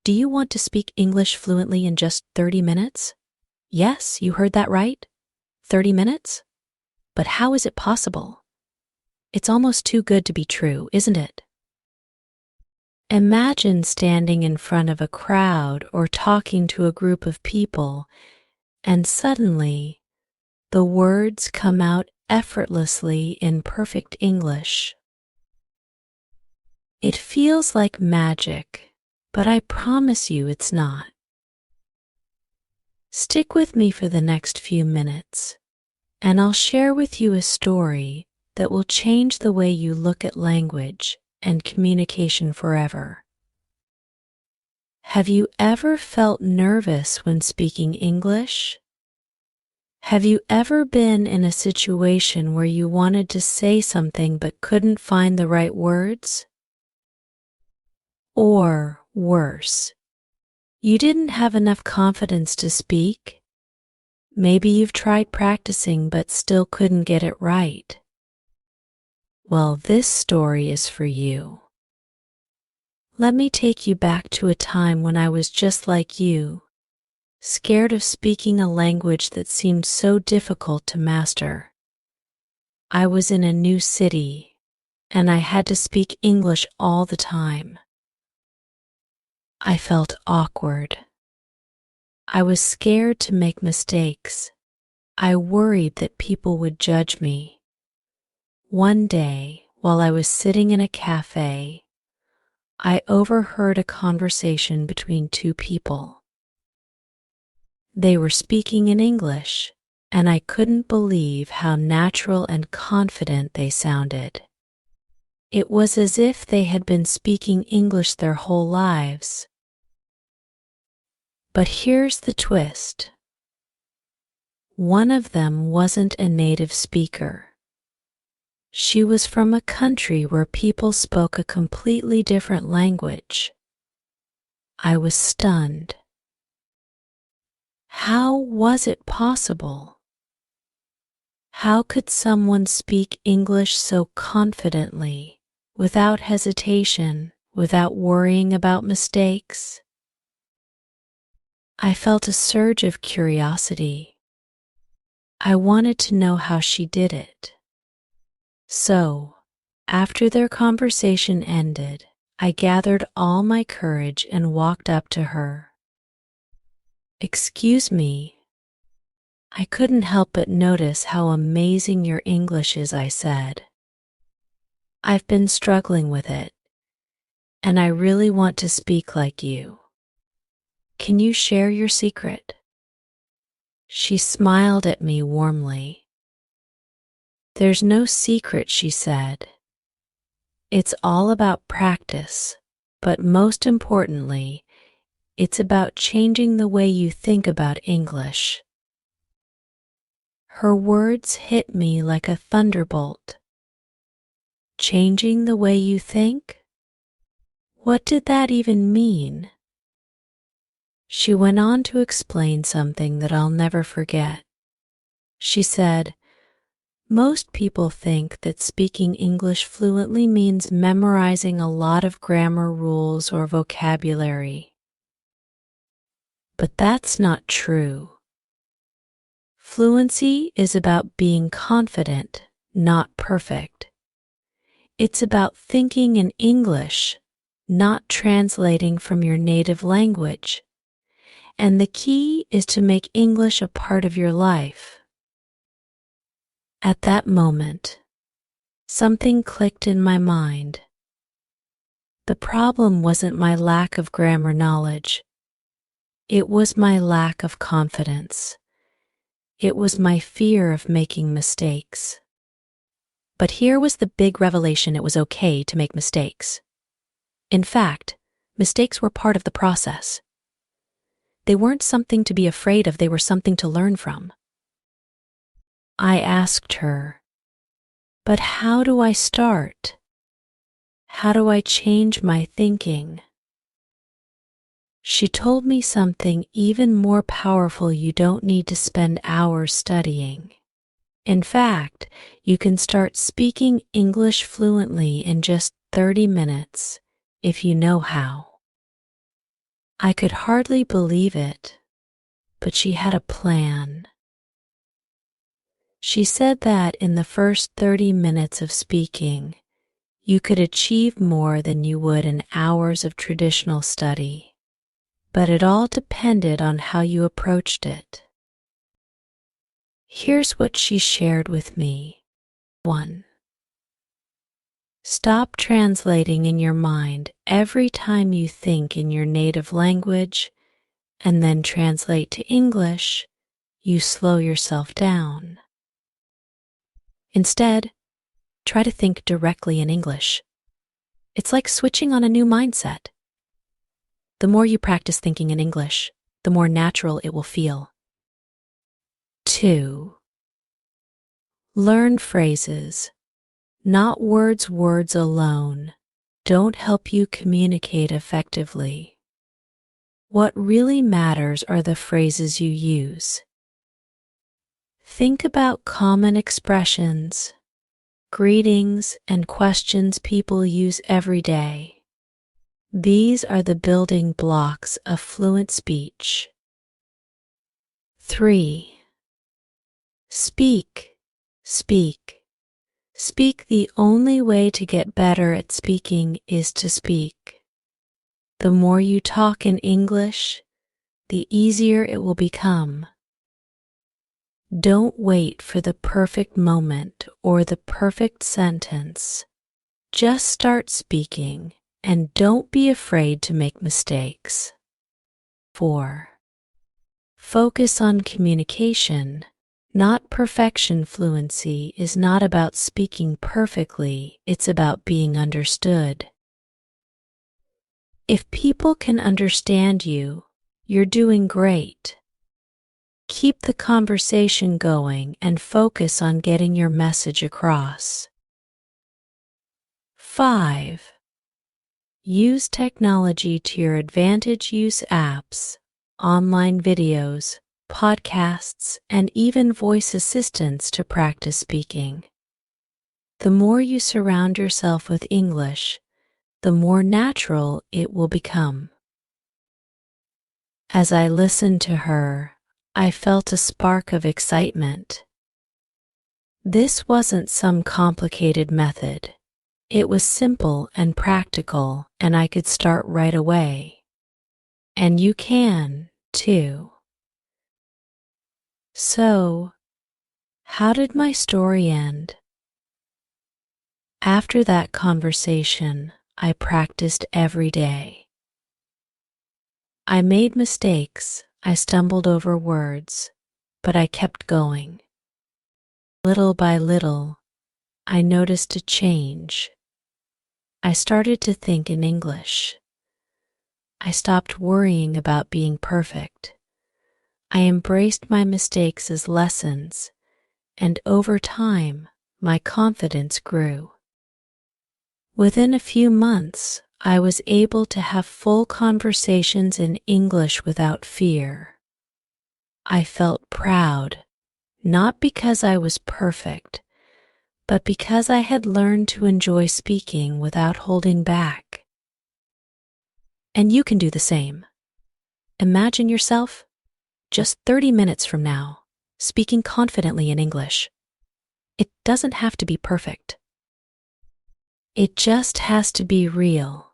Do you want to speak English fluently in just 30 minutes? Yes, you heard that right. 30 minutes? But how is it possible? It's almost too good to be true, isn't it? Imagine standing in front of a crowd or talking to a group of people, and suddenly the words come out effortlessly in perfect English. It feels like magic, but I promise you it's not. Stick with me for the next few minutes, and I'll share with you a story that will change the way you look at language and communication forever. Have you ever felt nervous when speaking English? Have you ever been in a situation where you wanted to say something but couldn't find the right words? Or worse, you didn't have enough confidence to speak? Maybe you've tried practicing but still couldn't get it right. Well, this story is for you. Let me take you back to a time when I was just like you, scared of speaking a language that seemed so difficult to master. I was in a new city, and I had to speak English all the time. I felt awkward. I was scared to make mistakes. I worried that people would judge me. One day, while I was sitting in a cafe, I overheard a conversation between two people. They were speaking in English, and I couldn't believe how natural and confident they sounded. It was as if they had been speaking English their whole lives. But here's the twist. One of them wasn't a native speaker. She was from a country where people spoke a completely different language. I was stunned. How was it possible? How could someone speak English so confidently, without hesitation, without worrying about mistakes? I felt a surge of curiosity. I wanted to know how she did it. So, after their conversation ended, I gathered all my courage and walked up to her. "Excuse me." "I couldn't help but notice how amazing your English is," I said. "I've been struggling with it, and I really want to speak like you. Can you share your secret?" She smiled at me warmly. "There's no secret," she said. "It's all about practice, but most importantly, it's about changing the way you think about English." Her words hit me like a thunderbolt. Changing the way you think? What did that even mean? She went on to explain something that I'll never forget. She said, "Most people think that speaking English fluently means memorizing a lot of grammar rules or vocabulary. But that's not true. Fluency is about being confident, not perfect. It's about thinking in English, not translating from your native language. And the key is to make English a part of your life." At that moment, something clicked in my mind. The problem wasn't my lack of grammar knowledge. It was my lack of confidence. It was my fear of making mistakes. But here was the big revelation: it was okay to make mistakes. In fact, mistakes were part of the process. They weren't something to be afraid of, they were something to learn from. I asked her, "But how do I start? How do I change my thinking?" She told me something even more powerful: you don't need to spend hours studying. In fact, you can start speaking English fluently in just 30 minutes if you know how. I could hardly believe it, but she had a plan. She said that in the first 30 minutes of speaking, you could achieve more than you would in hours of traditional study, but it all depended on how you approached it. Here's what she shared with me. 1. Stop translating in your mind every time you think in your native language and then translate to English. You slow yourself down. Instead, try to think directly in English. It's like switching on a new mindset. The more you practice thinking in English, the more natural it will feel. 2. Learn phrases. Not words alone don't help you communicate effectively. What really matters are the phrases you use. Think about common expressions, greetings, and questions people use every day. These are the building blocks of fluent speech. 3. Speak. Speak. The only way to get better at speaking is to speak. The more you talk in English, the easier it will become. Don't wait for the perfect moment or the perfect sentence. Just start speaking and don't be afraid to make mistakes. 4. Focus on communication, not perfection. Fluency is not about speaking perfectly, it's about being understood. If people can understand you, you're doing great. Keep the conversation going and focus on getting your message across. 5. Use technology to your advantage. Use apps, online videos, podcasts, and even voice assistants to practice speaking. The more you surround yourself with English, the more natural it will become. As I listened to her, I felt a spark of excitement. This wasn't some complicated method. It was simple and practical, and I could start right away. And you can, too. So, how did my story end? After that conversation, I practiced every day. I made mistakes, I stumbled over words, but I kept going. Little by little, I noticed a change. I started to think in English. I stopped worrying about being perfect. I embraced my mistakes as lessons, and over time, my confidence grew. Within a few months, I was able to have full conversations in English without fear. I felt proud, not because I was perfect, but because I had learned to enjoy speaking without holding back. And you can do the same. Imagine yourself, just 30 minutes from now, speaking confidently in English. It doesn't have to be perfect. It just has to be real.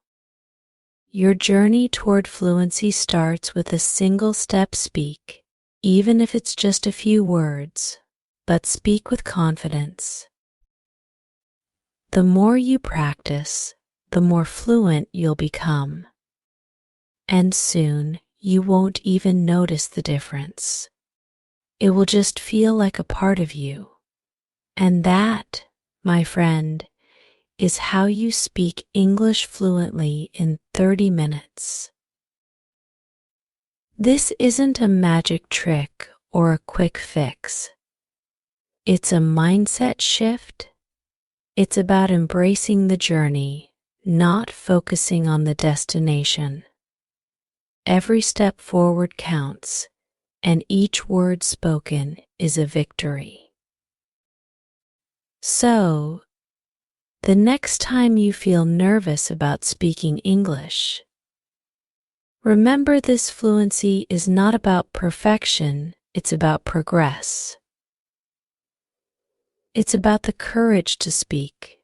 Your journey toward fluency starts with a single step. Speak, even if it's just a few words, but speak with confidence. The more you practice, the more fluent you'll become. And soon, you won't even notice the difference. It will just feel like a part of you. And that, my friend, is how you speak English fluently in 30 minutes. This isn't a magic trick or a quick fix. It's a mindset shift. It's about embracing the journey, not focusing on the destination. Every step forward counts, and each word spoken is a victory. So, the next time you feel nervous about speaking English, Remember, this fluency is not about perfection, it's about progress. It's about the courage to speak,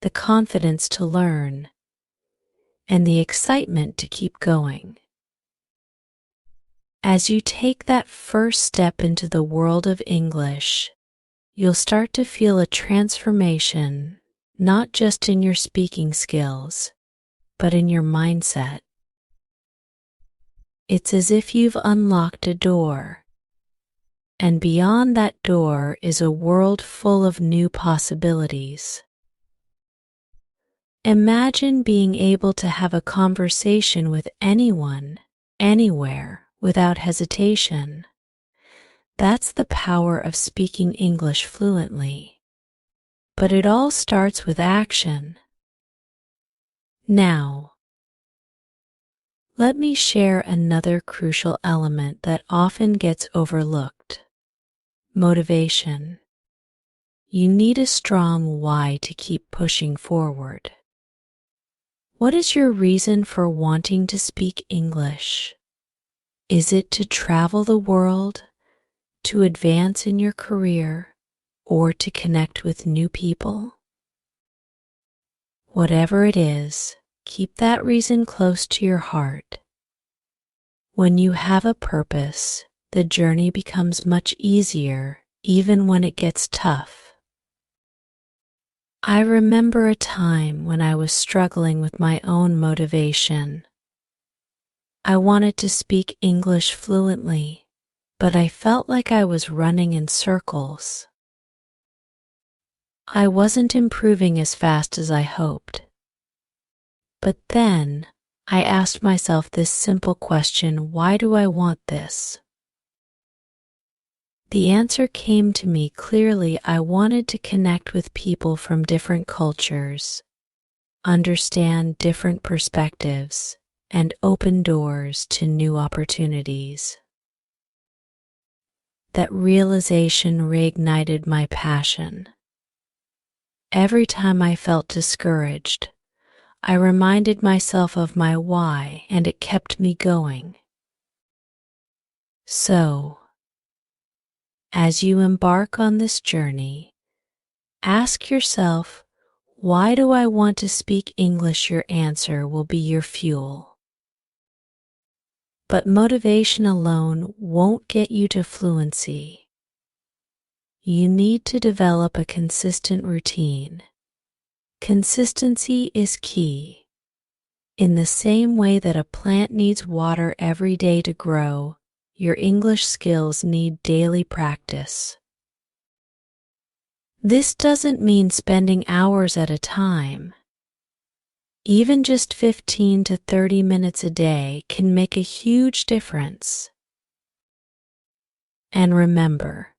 the confidence to learn, and the excitement to keep going. As you take that first step into the world of English, you'll start to feel a transformation, not just in your speaking skills, but in your mindset. It's as if you've unlocked a door, and beyond that door is a world full of new possibilities. Imagine being able to have a conversation with anyone, anywhere, without hesitation. That's the power of speaking English fluently. But it all starts with action. Now, let me share another crucial element that often gets overlooked: motivation. You need a strong why to keep pushing forward. What is your reason for wanting to speak English? Is it to travel the world, to advance in your career, or to connect with new people? Whatever it is, keep that reason close to your heart. When you have a purpose, the journey becomes much easier, even when it gets tough. I remember a time when I was struggling with my own motivation. I wanted to speak English fluently, but I felt like I was running in circles. I wasn't improving as fast as I hoped. But then I asked myself this simple question: why do I want this? The answer came to me clearly. I wanted to connect with people from different cultures, understand different perspectives, and open doors to new opportunities. That realization reignited my passion. Every time I felt discouraged, I reminded myself of my why, and it kept me going. So, as you embark on this journey, ask yourself, why do I want to speak English? Your answer will be your fuel. But motivation alone won't get you to fluency. You need to develop a consistent routine. Consistency is key. In the same way that a plant needs water every day to grow, your English skills need daily practice. This doesn't mean spending hours at a time. Even just 15 to 30 minutes a day can make a huge difference. And remember,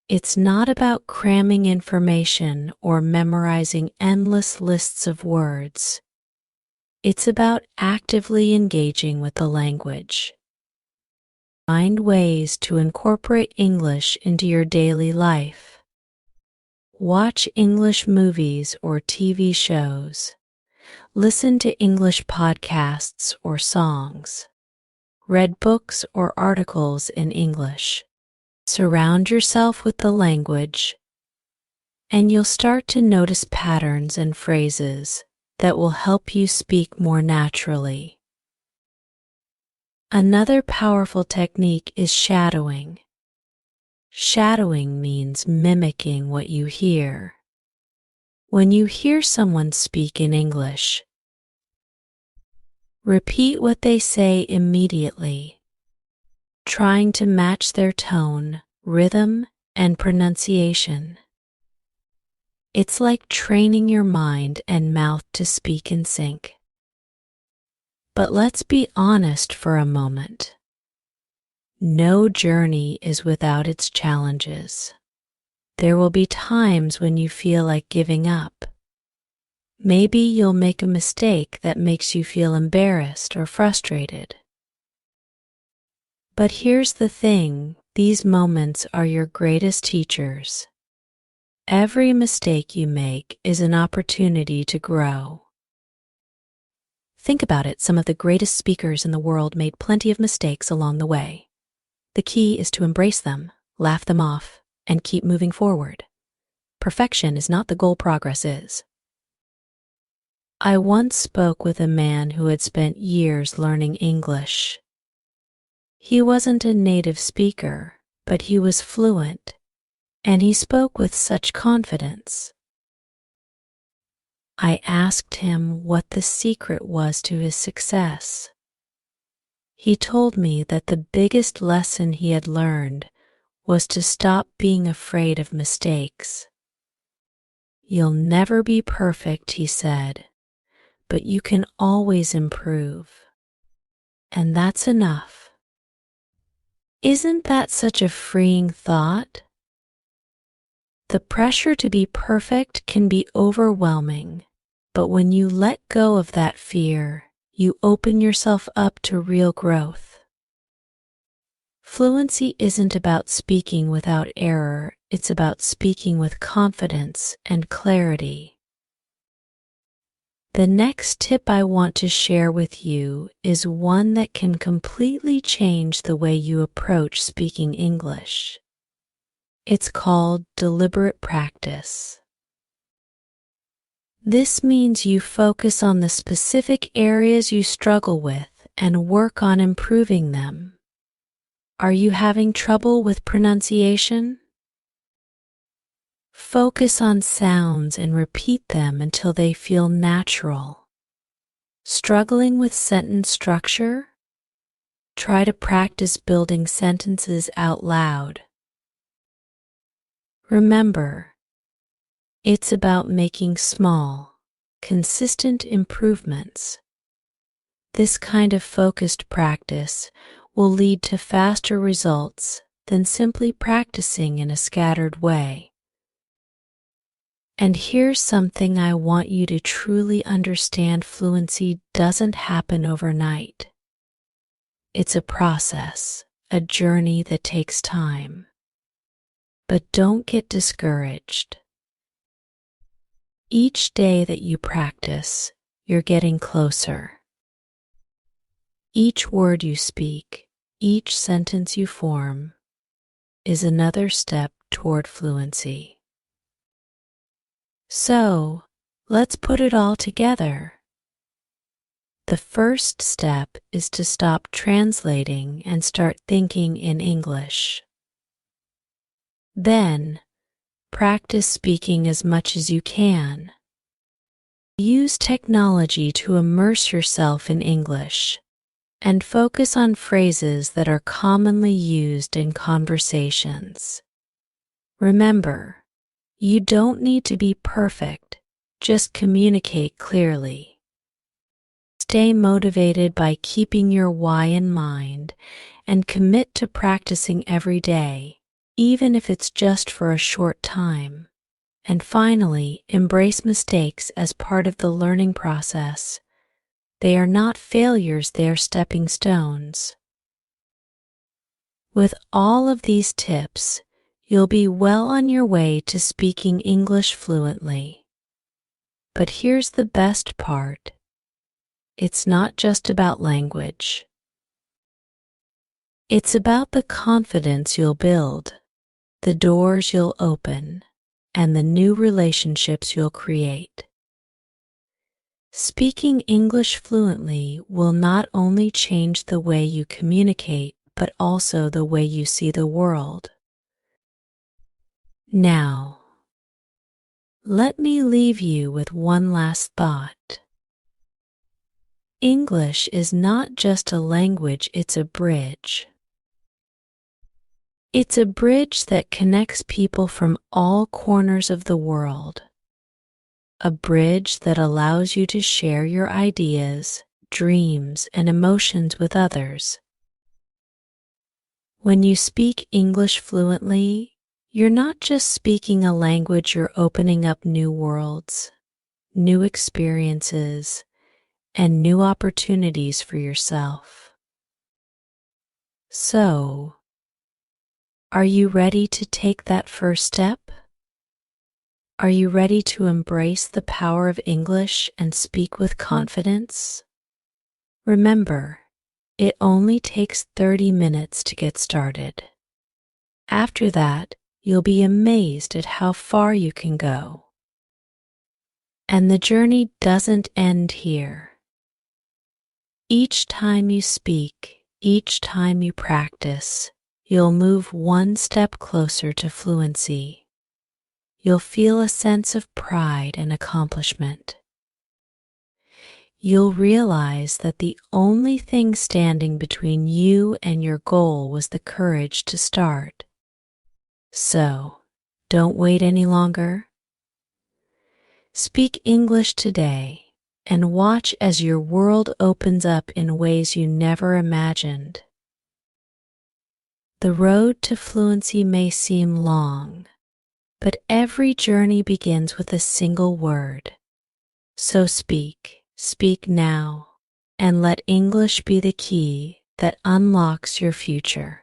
it's not about cramming information or memorizing endless lists of words. It's about actively engaging with the language. Find ways to incorporate English into your daily life. Watch English movies or TV shows. Listen to English podcasts or songs. Read books or articles in English. Surround yourself with the language, and you'll start to notice patterns and phrases that will help you speak more naturally. Another powerful technique is shadowing. Shadowing means mimicking what you hear. When you hear someone speak in English, repeat what they say immediately, trying to match their tone, rhythm, and pronunciation. It's like training your mind and mouth to speak in sync. But let's be honest for a moment. No journey is without its challenges. There will be times when you feel like giving up. Maybe you'll make a mistake that makes you feel embarrassed or frustrated. But here's the thing, these moments are your greatest teachers. Every mistake you make is an opportunity to grow. Think about it, some of the greatest speakers in the world made plenty of mistakes along the way. The key is to embrace them, laugh them off, and keep moving forward. Perfection is not the goal, progress is. I once spoke with a man who had spent years learning English. He wasn't a native speaker, but he was fluent, and he spoke with such confidence. I asked him what the secret was to his success. He told me that the biggest lesson he had learned was to stop being afraid of mistakes. You'll never be perfect, he said, but you can always improve. And that's enough. Isn't that such a freeing thought? The pressure to be perfect can be overwhelming, but when you let go of that fear, you open yourself up to real growth. Fluency isn't about speaking without error, it's about speaking with confidence and clarity. The next tip I want to share with you is one that can completely change the way you approach speaking English. It's called deliberate practice. This means you focus on the specific areas you struggle with and work on improving them. Are you having trouble with pronunciation? Focus on sounds and repeat them until they feel natural. Struggling with sentence structure? Try to practice building sentences out loud. Remember, it's about making small, consistent improvements. This kind of focused practice will lead to faster results than simply practicing in a scattered way. And here's something I want you to truly understand: fluency doesn't happen overnight. It's a process, a journey that takes time. But don't get discouraged. Each day that you practice, you're getting closer. Each word you speak, each sentence you form, is another step toward fluency. So, let's put it all together. The first step is to stop translating and start thinking in English. Then, practice speaking as much as you can. Use technology to immerse yourself in English and focus on phrases that are commonly used in conversations. Remember, you don't need to be perfect, just communicate clearly. Stay motivated by keeping your why in mind and commit to practicing every day, even if it's just for a short time. And finally, embrace mistakes as part of the learning process. They are not failures, they are stepping stones. With all of these tips, you'll be well on your way to speaking English fluently. But here's the best part. It's not just about language. It's about the confidence you'll build, the doors you'll open, and the new relationships you'll create. Speaking English fluently will not only change the way you communicate, but also the way you see the world. Now, let me leave you with one last thought. English is not just a language, it's a bridge. It's a bridge that connects people from all corners of the world. A bridge that allows you to share your ideas, dreams, and emotions with others. When you speak English fluently, you're not just speaking a language, you're opening up new worlds, new experiences, and new opportunities for yourself. So, are you ready to take that first step? Are you ready to embrace the power of English and speak with confidence? Remember, it only takes 30 minutes to get started. After that, you'll be amazed at how far you can go. And the journey doesn't end here. Each time you speak, each time you practice, you'll move one step closer to fluency. You'll feel a sense of pride and accomplishment. You'll realize that the only thing standing between you and your goal was the courage to start. So, don't wait any longer. Speak English today and watch as your world opens up in ways you never imagined. The road to fluency may seem long, but every journey begins with a single word. So speak now, and let English be the key that unlocks your future.